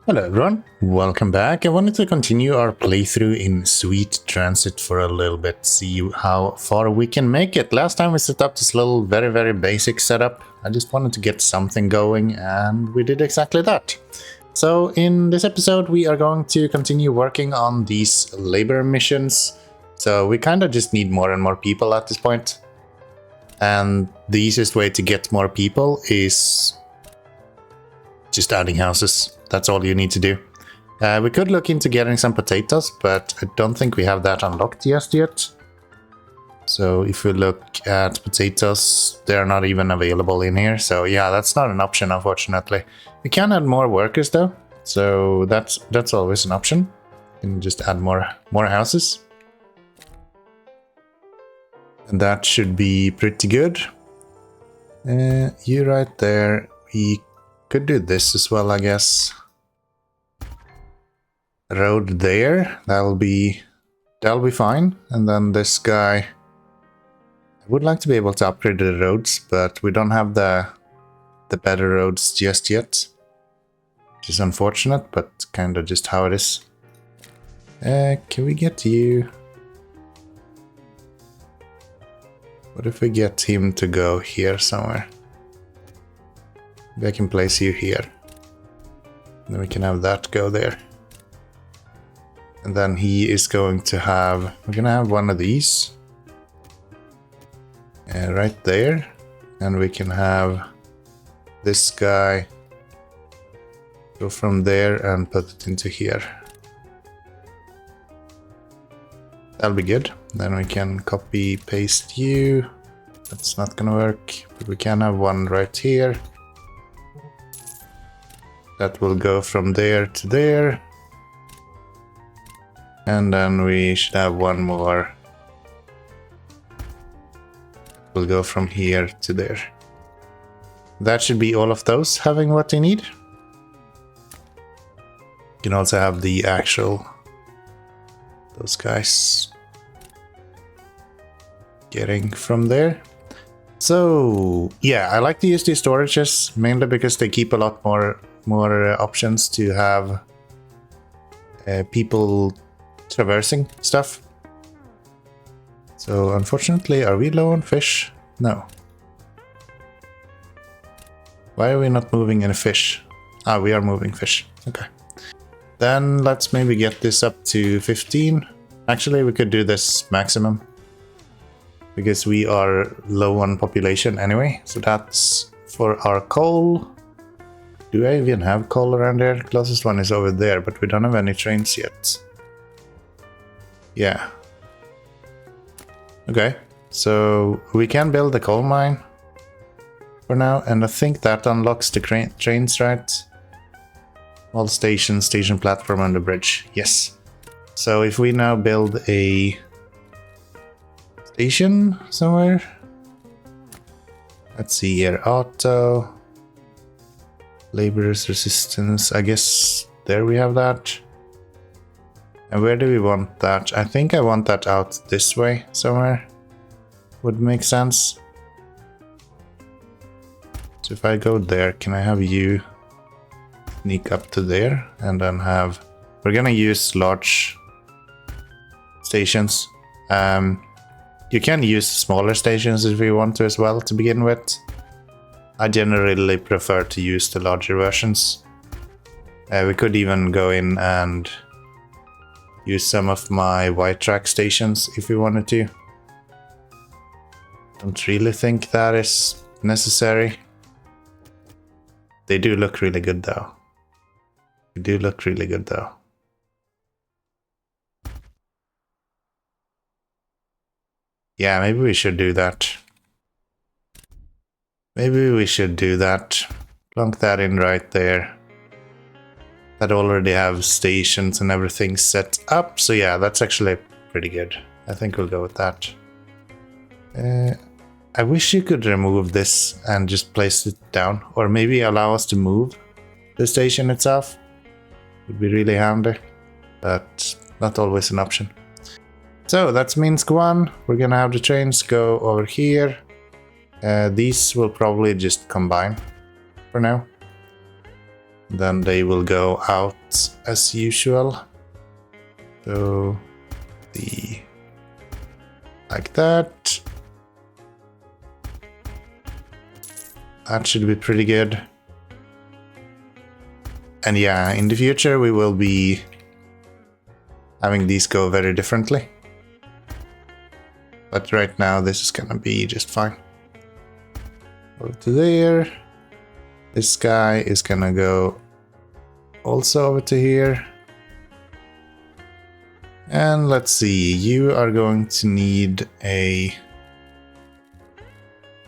Hello everyone, welcome back. I wanted to continue our playthrough in Sweet Transit for a little bit, see how far we can make it. Last time we set up this little very basic setup. I just wanted to get something going and we did exactly that. So in this episode we are going to continue working on these labor missions. So we kind of just need more and more people at this point. And the easiest way to get more people is just adding houses. That's all you need to do. We could look into getting some potatoes, but I don't think we have that unlocked just yet. So if we look at potatoes, they're not even available in here. So yeah, that's not an option, unfortunately. We can add more workers though, so that's always an option. You can just add more houses. And that should be pretty good. You right there. We could do this as well, I guess. Road there, that'll be fine. And then this guy, I would like to be able to upgrade the roads, but we don't have the better roads just yet, which is unfortunate, but kind of just how it is. Can we get you? What if we get him to go here somewhere? Maybe I can place you here. Then we can have that go there. And then he is going to have, we're gonna have one of these right there. And we can have this guy go from there and put it into here. That'll be good. Then we can copy paste you. That's not gonna work, but we can have one right here. That will go from there to there. And then we should have one more. We'll go from here to there. That should be all of those having what they need. You can also have the actual, those guys getting from there. So yeah, I like to use these storages mainly because they keep a lot more options to have people traversing stuff. So unfortunately, are we low on fish? No. Why are we not moving any fish? Ah, we are moving fish. Okay. Then let's maybe get this up to 15. Actually, we could do this maximum because we are low on population anyway. So that's for our coal. Do I even have coal around here? Closest one is over there, but we don't have any trains yet. Yeah. Okay, so we can build a coal mine for now, and I think that unlocks the trains, right? All stations, station platform, and the bridge. Yes. So if we now build a station somewhere, let's see here, auto, laborers resistance, I guess there we have that. And where do we want that? I think I want that out this way somewhere. Would make sense. So if I go there, can I have you sneak up to there and then have... We're gonna use large stations. You can use smaller stations if you want to as well to begin with. I generally prefer to use the larger versions. We could even go in and use some of my white track stations if we wanted to. Don't really think that is necessary. They do look really good though. They do look really good though. Yeah, maybe we should do that. Maybe we should do that. Plunk that in right there. That already have stations and everything set up, so yeah, that's actually pretty good. I think we'll go with that. I wish you could remove this and just place it down, or maybe allow us to move the station itself. Would be really handy, but not always an option. So that's Minsk 1. We're gonna have the trains go over here. These will probably just combine for now. Then they will go out as usual. So like that. That should be pretty good. And yeah, in the future we will be having these go very differently. But right now this is gonna be just fine. Over to there. This guy is gonna go also over to here. And let's see, you are going to need a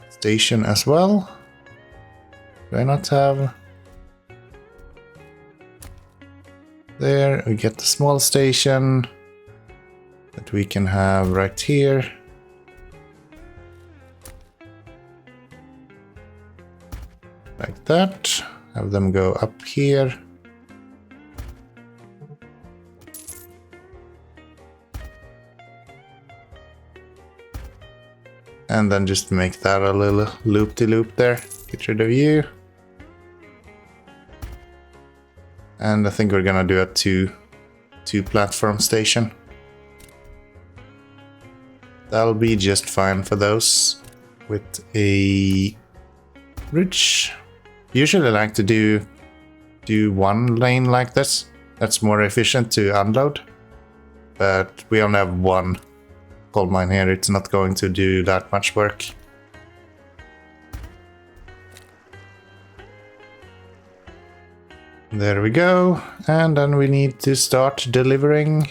station as well. Do I not have? There, we get the small station that we can have right here. Like that. Have them go up here. And then just make that a little loop-de-loop there. Get rid of you. And I think we're gonna do a two platform station. That'll be just fine for those with a bridge. Usually I like to do one lane like this. That's more efficient to unload. But we only have one coal mine here. It's not going to do that much work. There we go. And then we need to start delivering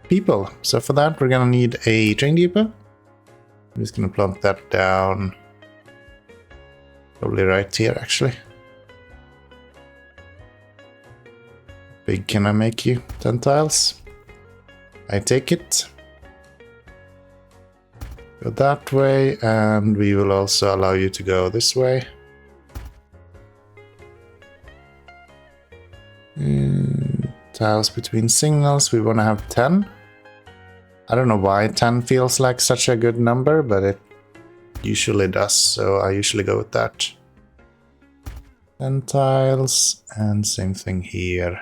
people. So for that we're gonna need a train depot. I'm just gonna plunk that down. Probably right here actually. Big can I make you? 10 tiles. I take it. Go that way, and we will also allow you to go this way. Tiles between signals, we want to have 10. I don't know why 10 feels like such a good number, but it usually does, so I usually go with that. 10 tiles, and same thing here.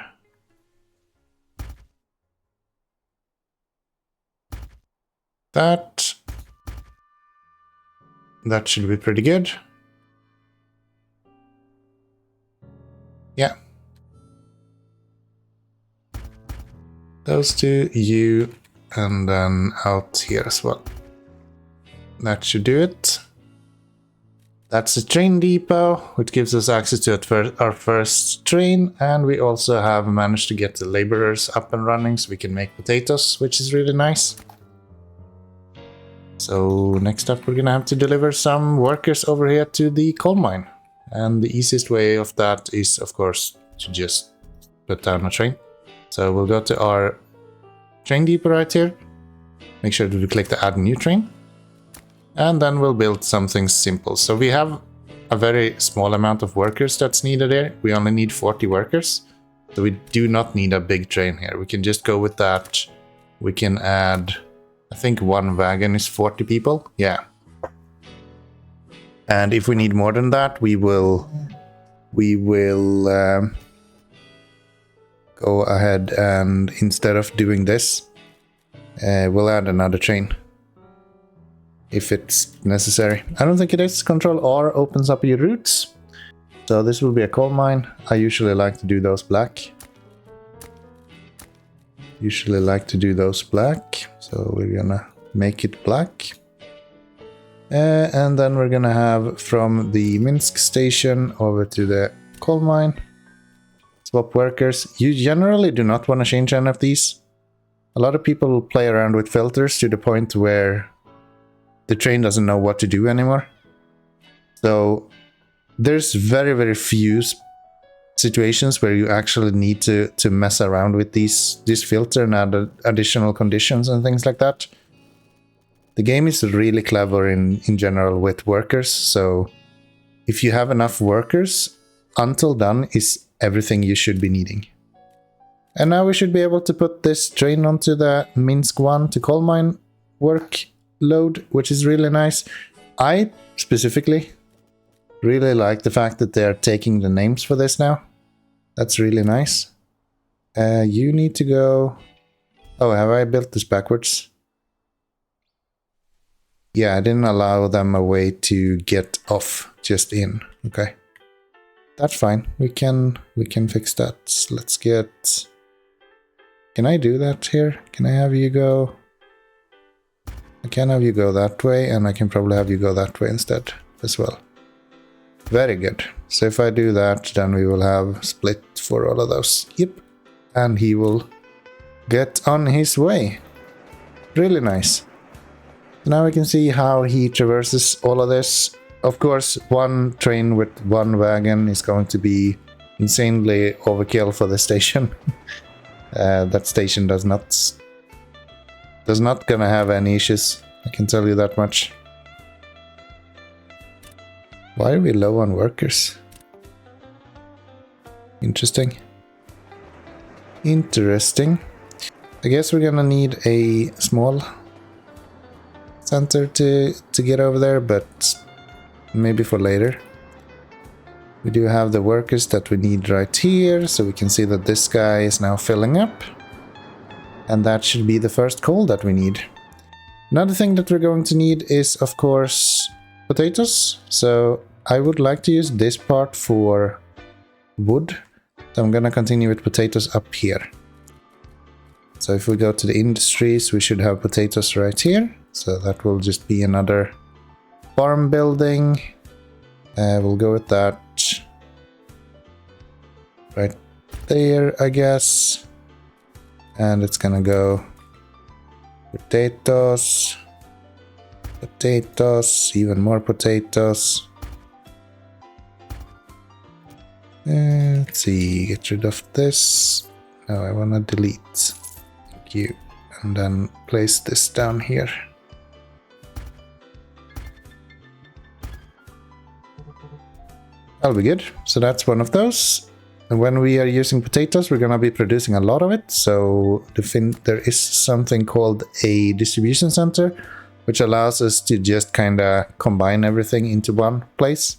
That should be pretty good. Yeah. Those two, you, and then out here as well. That should do it. That's the train depot, which gives us access to our first train, and we also have managed to get the laborers up and running so we can make potatoes, which is really nice. So next up we're gonna have to deliver some workers over here to the coal mine. And the easiest way of that is of course to just put down a train. So we'll go to our train depot right here. Make sure that we click the add new train. And then we'll build something simple. So we have a very small amount of workers that's needed here. We only need 40 workers. So we do not need a big train here. We can just go with that. We can add, I think one wagon is 40 people. Yeah. And if we need more than that, we will go ahead and instead of doing this, we'll add another train if it's necessary. I don't think it is. Control R opens up your routes. So this will be a coal mine. I usually like to do those black. So we're gonna make it black. And then we're gonna have from the Minsk station over to the coal mine. Swap workers. You generally do not want to change any of these. A lot of people play around with filters to the point where the train doesn't know what to do anymore. So there's very, very few situations where you actually need to mess around with this filter and add additional conditions and things like that. The game is really clever in general with workers, so if you have enough workers, until done is everything you should be needing. And now we should be able to put this train onto the Minsk 1 to coal mine workload, which is really nice. I specifically really like the fact that they're taking the names for this now. That's really nice. You need to go... Oh, have I built this backwards? Yeah, I didn't allow them a way to get off, just in. Okay. That's fine. We can fix that. Let's get... Can I do that here? Can I have you go... I can have you go that way, and I can probably have you go that way instead as well. Very good. So if I do that, then we will have split for all of those. Yep. And he will get on his way. Really nice. Now we can see how he traverses all of this. Of course, one train with one wagon is going to be insanely overkill for the station. That station does not gonna have any issues. I can tell you that much. Why are we low on workers? Interesting. Interesting. I guess we're gonna need a small center to get over there, but maybe for later. We do have the workers that we need right here, so we can see that this guy is now filling up. And that should be the first coal that we need. Another thing that we're going to need is, of course, potatoes. So I would like to use this part for wood. So I'm gonna continue with potatoes up here. So if we go to the industries, we should have potatoes right here. So that will just be another farm building. We'll go with that right there, I guess. And it's gonna go potatoes, potatoes, even more potatoes. Let's see, get rid of this. No, I wanna delete. Thank you. And then place this down here. That'll be good. So that's one of those. And when we are using potatoes, we're gonna be producing a lot of it. So there is something called a distribution center, which allows us to just kind of combine everything into one place.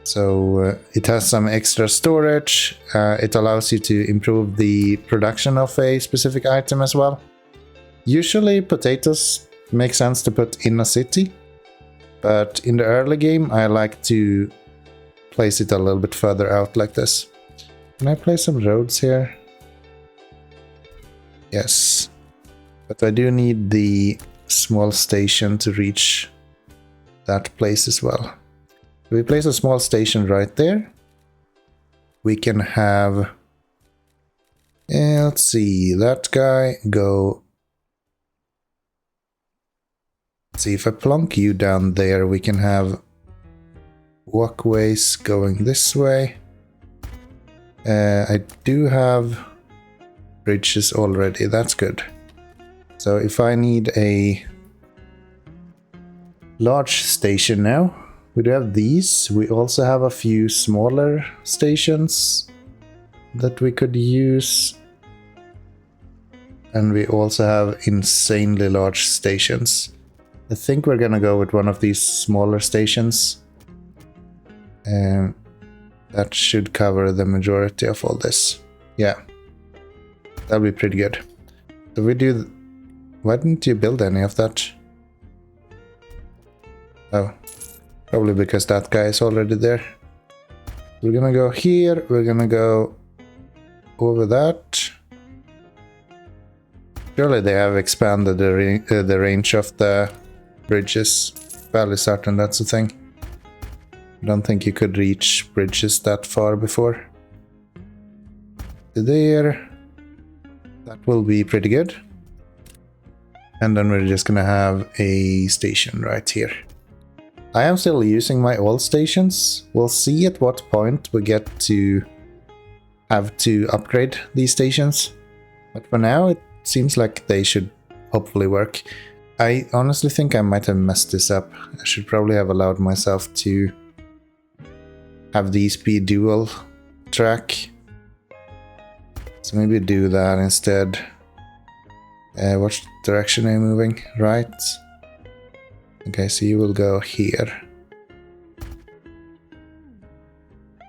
So it has some extra storage. It allows you to improve the production of a specific item as well. Usually potatoes make sense to put in a city, but in the early game I like to place it a little bit further out like this. Can I place some roads here? Yes. But I do need the small station to reach that place as well. If we place a small station right there, we can have... let's see, that guy go... Let's see, if I plonk you down there, we can have walkways going this way. I do have bridges already, that's good. So if I need a large station now, we do have these. We also have a few smaller stations that we could use. And we also have insanely large stations. I think we're gonna go with one of these smaller stations. That should cover the majority of all this. Yeah, that'll be pretty good. So we do... Why didn't you build any of that? Oh, probably because that guy is already there. We're gonna go here, we're gonna go over that. Surely they have expanded the range of the bridges. Fairly certain that's the thing. I don't think you could reach bridges that far before. There. That will be pretty good. And then we're just gonna have a station right here. I am still using my old stations. We'll see at what point we get to have to upgrade these stations. But for now, it seems like they should hopefully work. I honestly think I might have messed this up. I should probably have allowed myself to have these be dual track. So maybe do that instead. Which direction are you moving? Right. Okay, so you will go here.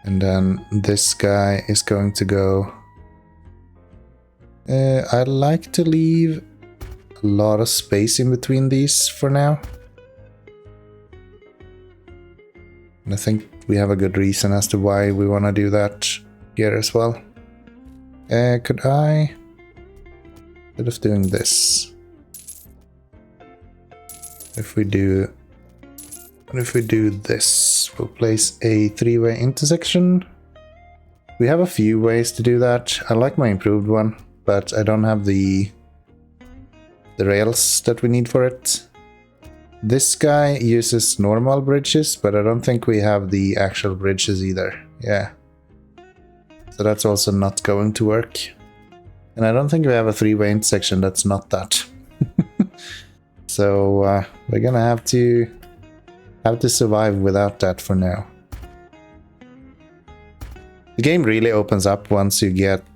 And then this guy is going to go... I like to leave a lot of space in between these for now. And I think we have a good reason as to why we want to do that here as well. Could I... Instead of doing this... If we do this, we'll place a three-way intersection. We have a few ways to do that. I like my improved one, but I don't have the rails that we need for it. This guy uses normal bridges, but I don't think we have the actual bridges either. Yeah. So that's also not going to work. And I don't think we have a three-way intersection that's not that. So we're gonna have to survive without that for now. The game really opens up once you get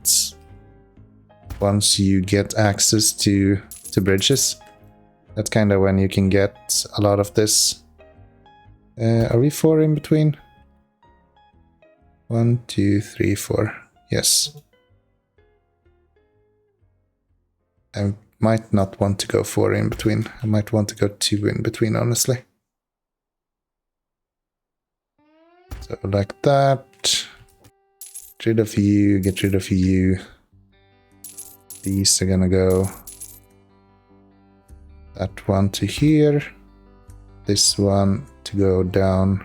access to bridges. That's kind of when you can get a lot of this. Are we 4 in between? 1, 2, 3, 4. Yes. I might not want to go 4 in between. I might want to go 2 in between, honestly. So like that. Get rid of you, get rid of you. These are gonna go. That one to here. This one to go down.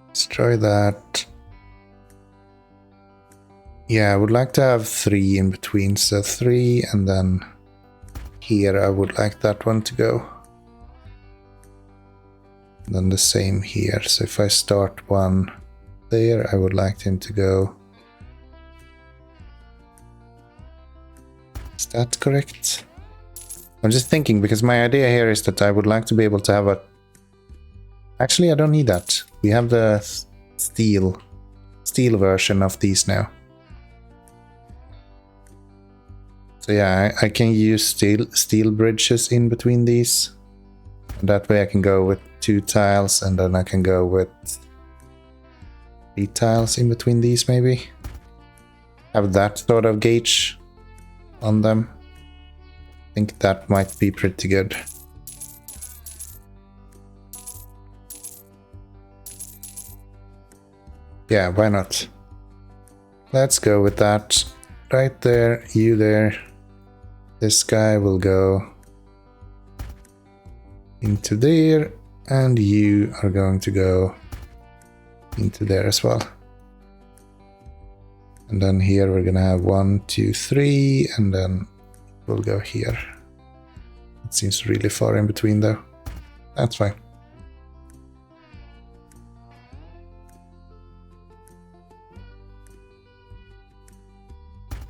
Let's try that. Yeah, I would like to have 3 in between, so 3, and then here I would like that one to go. And then the same here, so if I start one there, I would like him to go. Is that correct? I'm just thinking, because my idea here is that I would like to be able to have a... Actually, I don't need that. We have the steel version of these now. So yeah, I can use steel bridges in between these. And that way I can go with 2 tiles, and then I can go with 3 tiles in between these maybe. Have that sort of gauge on them. I think that might be pretty good. Yeah, why not? Let's go with that. Right there, you there. This guy will go into there, and you are going to go into there as well. And then here we're gonna have 1, 2, 3, and then we'll go here. It seems really far in between though. That's fine.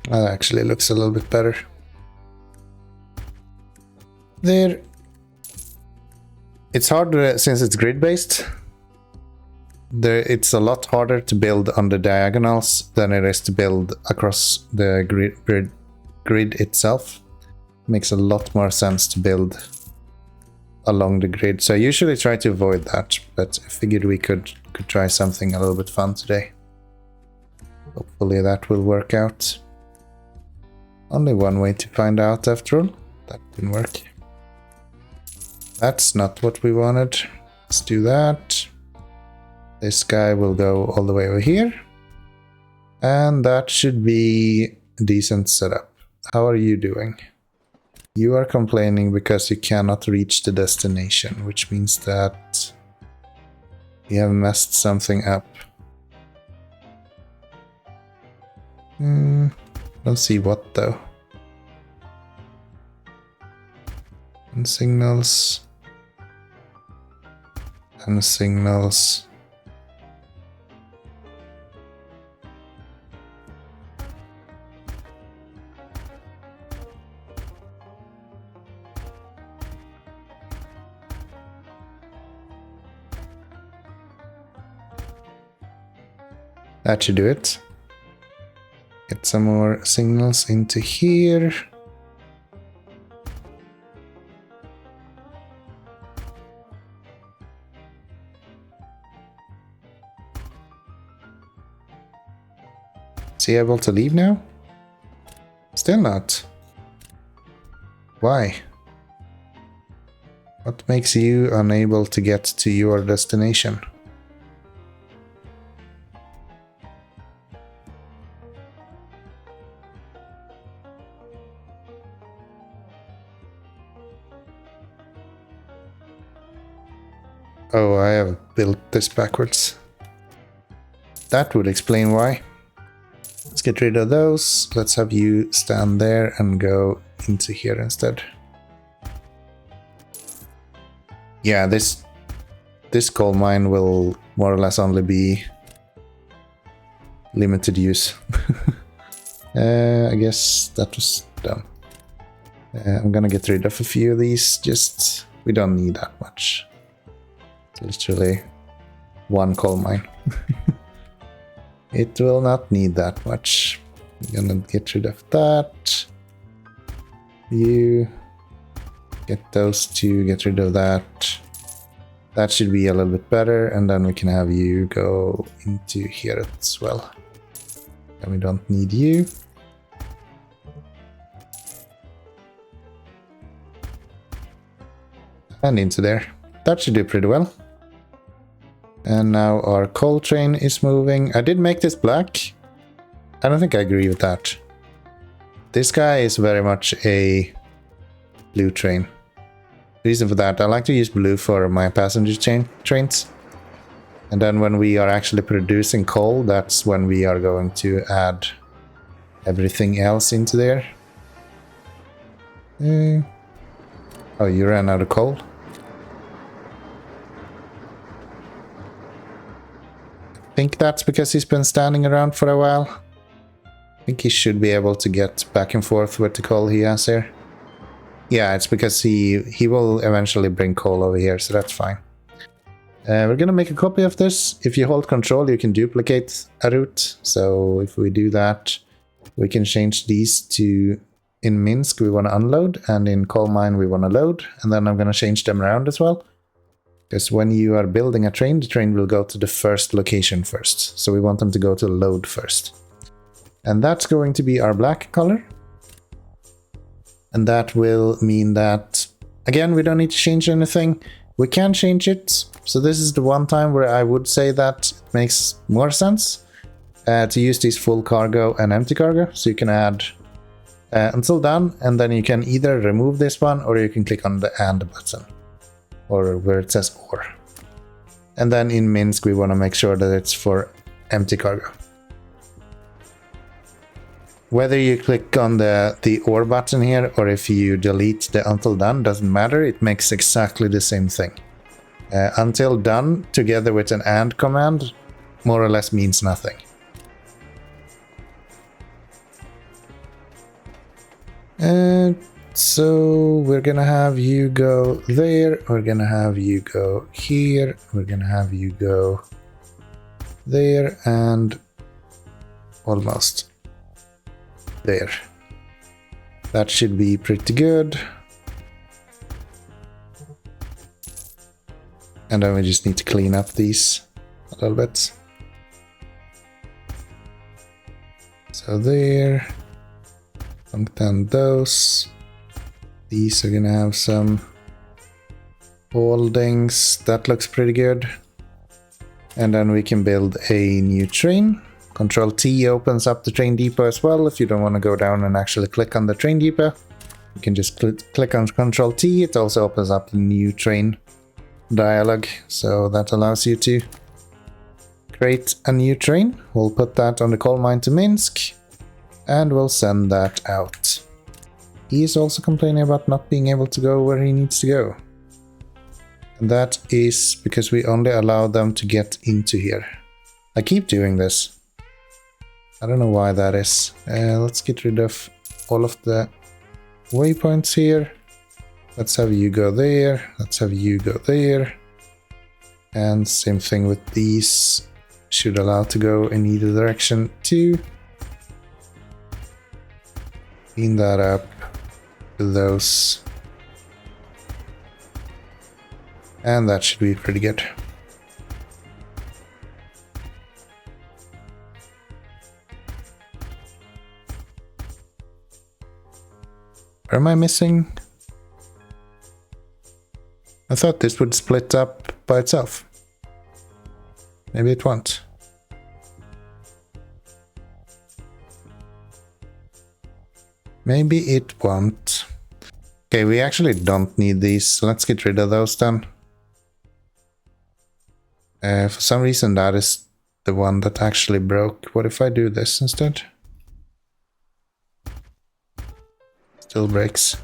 That actually looks a little bit better. There. It's hard since it's grid-based. It's a lot harder to build on the diagonals than it is to build across the grid itself. It makes a lot more sense to build along the grid. So I usually try to avoid that, but I figured we could try something a little bit fun today. Hopefully that will work out. Only one way to find out after all. That didn't work. That's not what we wanted. Let's do that. This guy will go all the way over here. And that should be a decent setup. How are you doing? You are complaining because you cannot reach the destination, which means that you have messed something up. Don't see what though. And signals. And signals. That should do it. Get some more signals into here. Is he able to leave now? Still not. Why? What makes you unable to get to your destination? Oh, I have built this backwards. That would explain why. Let's get rid of those. Let's have you stand there and go into here instead. Yeah, this coal mine will more or less only be limited use. I guess that was done. I'm gonna get rid of a few of these, just we don't need that much. It's literally one coal mine. It will not need that much. I'm gonna get rid of that. You get those two, get rid of that. That should be a little bit better, and then we can have you go into here as well. And we don't need you. And into there. That should do pretty well. And now our coal train is moving. I did make this black. I don't think I agree with that. This guy is very much a blue train. Reason for that, I like to use blue for my passenger trains. And then when we are actually producing coal, that's when we are going to add everything else into there. Oh, you ran out of coal? I think that's because he's been standing around for a while. I think he should be able to get back and forth with the coal he has here. Yeah, it's because he will eventually bring coal over here, so that's fine. We're gonna make a copy of this. If you hold control, you can duplicate a route. So if we do that, we can change these to, in Minsk we want to unload, and in coal mine we want to load. And then I'm gonna change them around as well. Because when you are building a train, the train will go to the first location first. So we want them to go to load first. And that's going to be our black color. And that will mean that, again, we don't need to change anything. We can change it. So this is the one time where I would say that it makes more sense to use these full cargo and empty cargo. So you can add until done, and then you can either remove this one or you can click on the and button. Or where it says or. And then in Minsk we want to make sure that it's for empty cargo. Whether you click on the or button here or if you delete the until done doesn't matter, it makes exactly the same thing. Until done together with an and command more or less means nothing. So we're gonna have you go there, we're gonna have you go here, we're gonna have you go there, and almost there. That should be pretty good. And then we just need to clean up these a little bit. So there, and then those. These are gonna have some holdings. That looks pretty good. And then we can build a new train. Control T opens up the train depot as well. If you don't want to go down and actually click on the train depot, you can just click on Control T. It also opens up the new train dialog. So that allows you to create a new train. We'll put that on the coal mine to Minsk and we'll send that out. He is also complaining about not being able to go where he needs to go. And that is because we only allow them to get into here. I keep doing this. I don't know why that is. Let's get rid of all of the waypoints here. Let's have you go there. Let's have you go there. And same thing with these. Should allow to go in either direction too. Clean that up. Those, and that should be pretty good. Where am I missing? I thought this would split up by itself. Maybe it won't. Maybe it won't. Okay, we actually don't need these, so let's get rid of those then. For some reason that is the one that actually broke. What if I do this instead? Still breaks.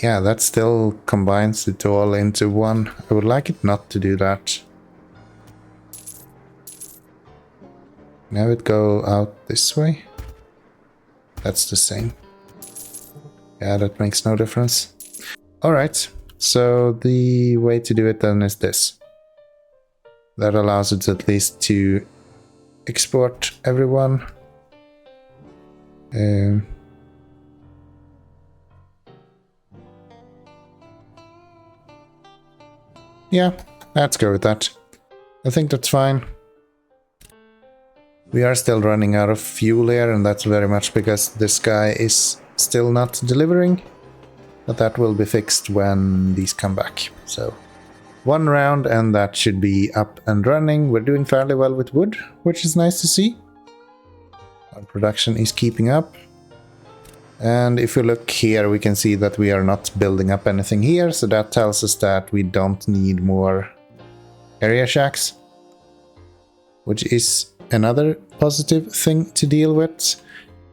Yeah, that still combines it all into one. I would like it not to do that. Now it go out this way. That's the same. Yeah, that makes no difference. Alright, so the way to do it then is this. That allows it at least to export everyone. Yeah, let's go with that. I think that's fine. We are still running out of fuel here, and that's very much because this guy is still not delivering. But that will be fixed when these come back. So, one round and that should be up and running. We're doing fairly well with wood, which is nice to see. Our production is keeping up. And if we look here, we can see that we are not building up anything here, so that tells us that we don't need more area shacks, which is another positive thing to deal with.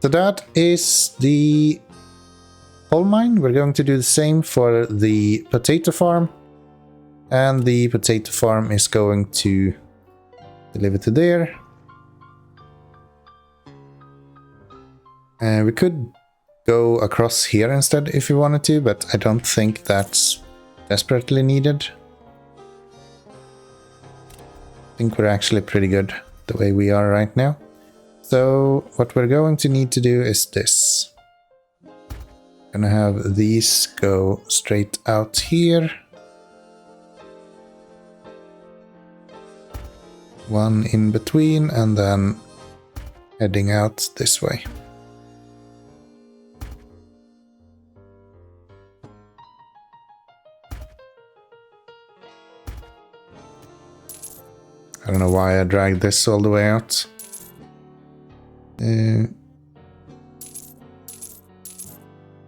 So that is the coal mine. We're going to do the same for the potato farm, and the potato farm is going to deliver to there. And we could go across here instead if you wanted to, but I don't think that's desperately needed. I think we're actually pretty good the way we are right now. So what we're going to need to do is this. Gonna have these go straight out here. One in between and then heading out this way. I don't know why I dragged this all the way out.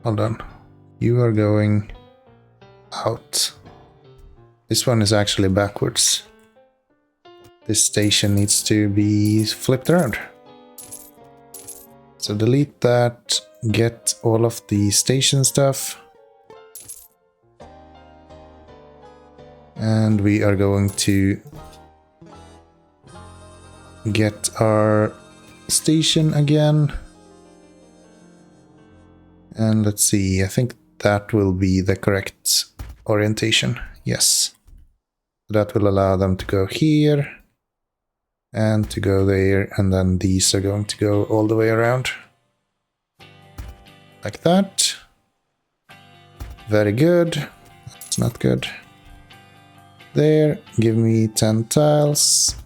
Hold on. You are going out. This one is actually backwards. This station needs to be flipped around. So delete that, get all of the station stuff. And we are going to get our station again. And let's see, I think that will be the correct orientation. Yes. That will allow them to go here and to go there, and then these are going to go all the way around. Like that. Very good. That's not good. There, give me 10 tiles.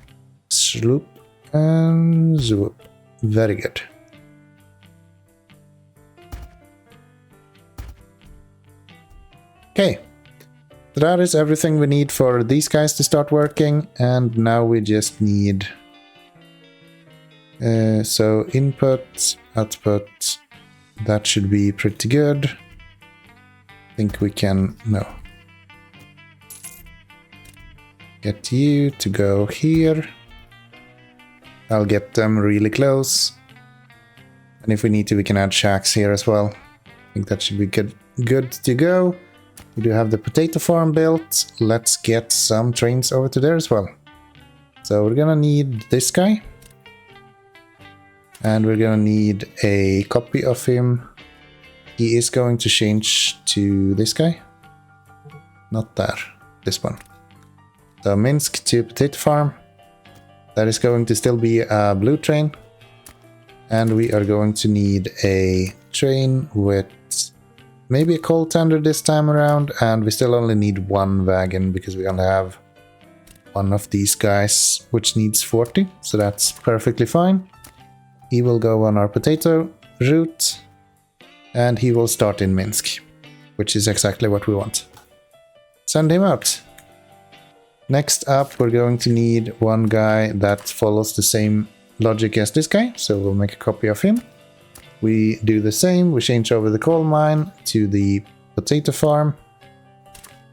Sloop. And zoop. Very good. Okay. So that is everything we need for these guys to start working. And now we just need... so input, output. That should be pretty good. I think we can... No. Get you to go here. I'll get them really close. And if we need to, we can add shacks here as well. I think that should be good to go. We do have the potato farm built. Let's get some trains over to there as well. So we're gonna need this guy. And we're gonna need a copy of him. He is going to change to this guy. Not there, this one. So Minsk to potato farm. That is going to still be a blue train. And we are going to need a train with maybe a coal tender this time around, and we still only need one wagon because we only have one of these guys which needs 40, so that's perfectly fine. He will go on our potato route and he will start in Minsk, which is exactly what we want. Send him out. Next up, we're going to need one guy that follows the same logic as this guy, so we'll make a copy of him. We do the same, we change over the coal mine to the potato farm,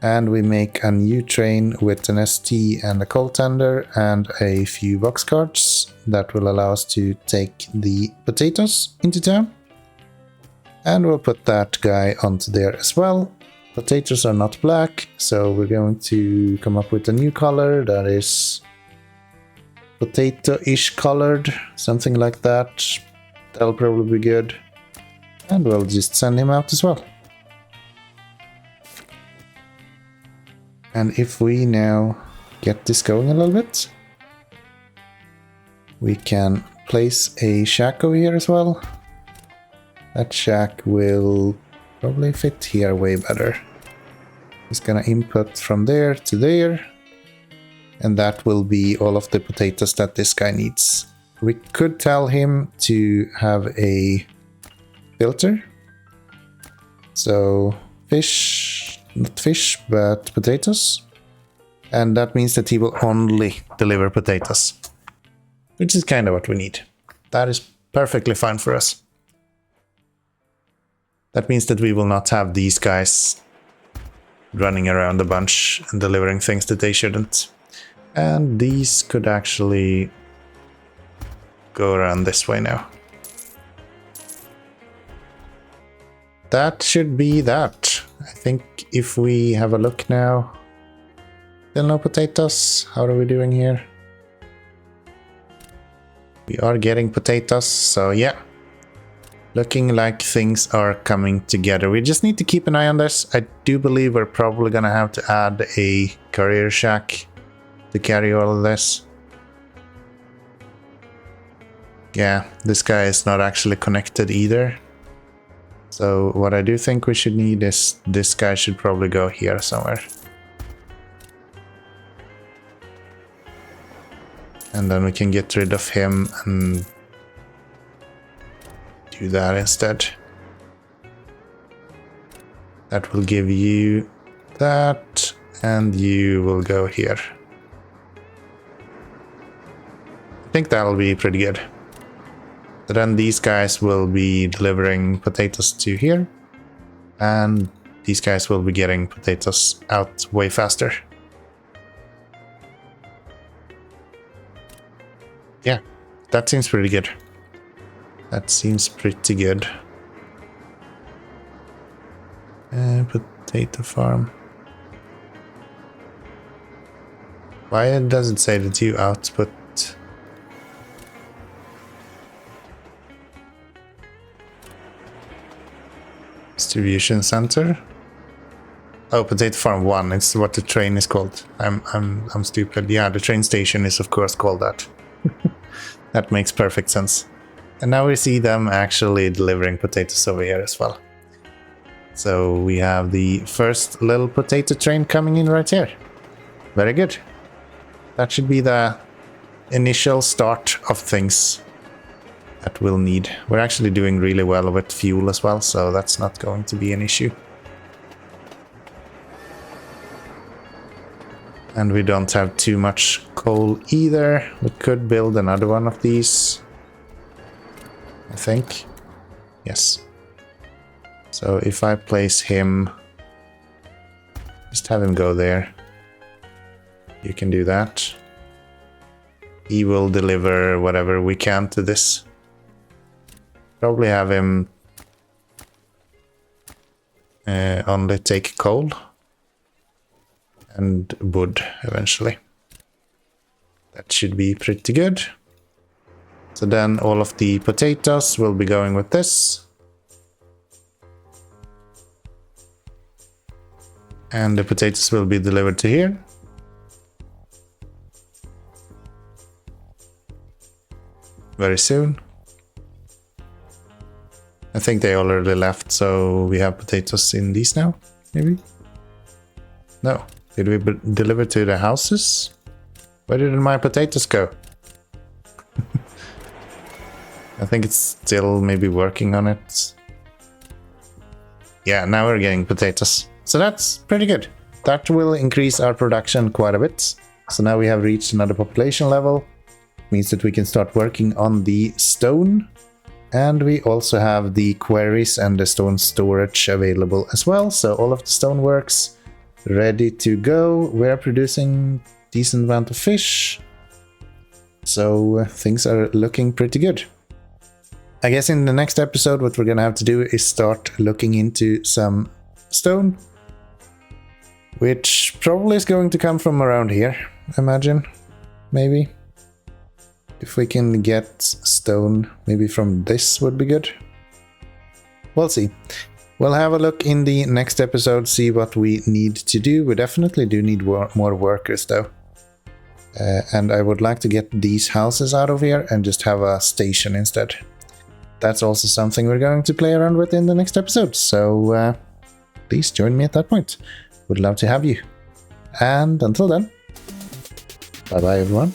and we make a new train with an ST and a coal tender and a few box carts that will allow us to take the potatoes into town. And we'll put that guy onto there as well. Potatoes are not black, so we're going to come up with a new color that is potato-ish colored, something like that. That'll probably be good. And we'll just send him out as well. And if we now get this going a little bit, we can place a shack over here as well. That shack will probably fit here way better. It's gonna input from there to there, and that will be all of the potatoes that this guy needs. We could tell him to have a filter. So fish, not fish, but potatoes. And that means that he will only deliver potatoes, which is kind of what we need. That is perfectly fine for us. That means that we will not have these guys running around a bunch and delivering things that they shouldn't. And these could actually go around this way now. That should be that. I think if we have a look now. Still no potatoes. How are we doing here? We are getting potatoes, so yeah. Looking like things are coming together. We just need to keep an eye on this. I do believe we're probably gonna have to add a courier shack to carry all of this. Yeah, this guy is not actually connected either. So what I do think we should need is this guy should probably go here somewhere. And then we can get rid of him and do that instead. That will give you that, and you will go here. I think that'll be pretty good. So then these guys will be delivering potatoes to here, and these guys will be getting potatoes out way faster. Yeah, that seems pretty good. That seems pretty good. Potato farm. Why does it say that you output? Distribution center. Oh, potato farm 1. It's what the train is called. I'm stupid. Yeah, the train station is of course called that. That makes perfect sense. And now we see them actually delivering potatoes over here as well. So we have the first little potato train coming in right here. Very good. That should be the initial start of things that we'll need. We're actually doing really well with fuel as well, so that's not going to be an issue. And we don't have too much coal either. We could build another one of these, I think. Yes. So if I place him, just have him go there. You can do that. He will deliver whatever we can to this. Probably have him only take coal and wood eventually. That should be pretty good. So then all of the potatoes will be going with this. And the potatoes will be delivered to here. Very soon. I think they already left, so we have potatoes in these now, maybe? No. Did we deliver to the houses? Where did my potatoes go? I think it's still maybe working on it. Yeah, now we're getting potatoes. So that's pretty good. That will increase our production quite a bit. So now we have reached another population level. Means that we can start working on the stone. And we also have the quarries and the stone storage available as well. So all of the stone works ready to go. We're producing decent amount of fish. So things are looking pretty good. I guess in the next episode what we're gonna have to do is start looking into some stone. Which probably is going to come from around here, I imagine. Maybe. If we can get stone, maybe from this would be good. We'll see. We'll have a look in the next episode, see what we need to do. We definitely do need more workers though. And I would like to get these houses out of here and just have a station instead. That's also something we're going to play around with in the next episode. So please join me at that point. Would love to have you. And until then, bye bye everyone.